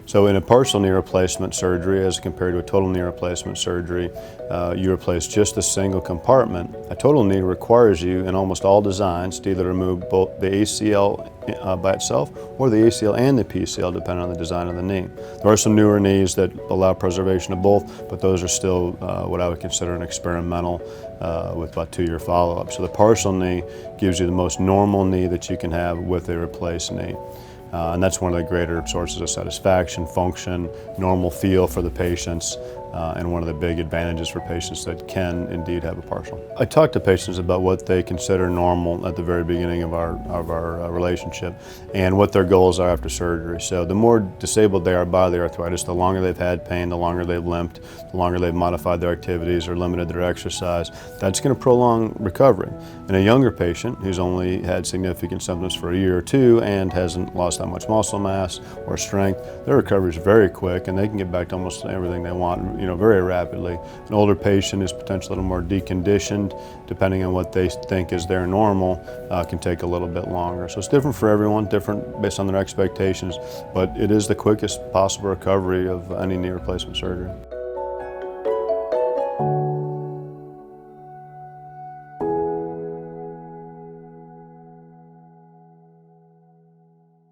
So in a partial knee replacement surgery, as compared to a total knee replacement surgery, you replace just a single compartment. A total knee requires you, in almost all designs, to either remove both the ACL by itself or the ACL and the PCL, depending on the design of the knee. There are some newer knees that allow preservation of both, but those are still what I would consider an experimental with about 2-year follow-up. So the partial knee gives you the most normal knee that you can have with a replaced knee. And that's one of the greater sources of satisfaction, function, normal feel for the patients, and one of the big advantages for patients that can indeed have a partial. I talk to patients about what they consider normal at the very beginning of our relationship and what their goals are after surgery. So the more disabled they are by the arthritis, the longer they've had pain, the longer they've limped, the longer they've modified their activities or limited their exercise, that's going to prolong recovery. In a younger patient who's only had significant symptoms for a year or two and hasn't lost that much muscle mass or strength, their recovery is very quick and they can get back to almost everything they want, very rapidly. An older patient is potentially a little more deconditioned, depending on what they think is their normal, can take a little bit longer. So it's different for everyone, different based on their expectations, but it is the quickest possible recovery of any knee replacement surgery.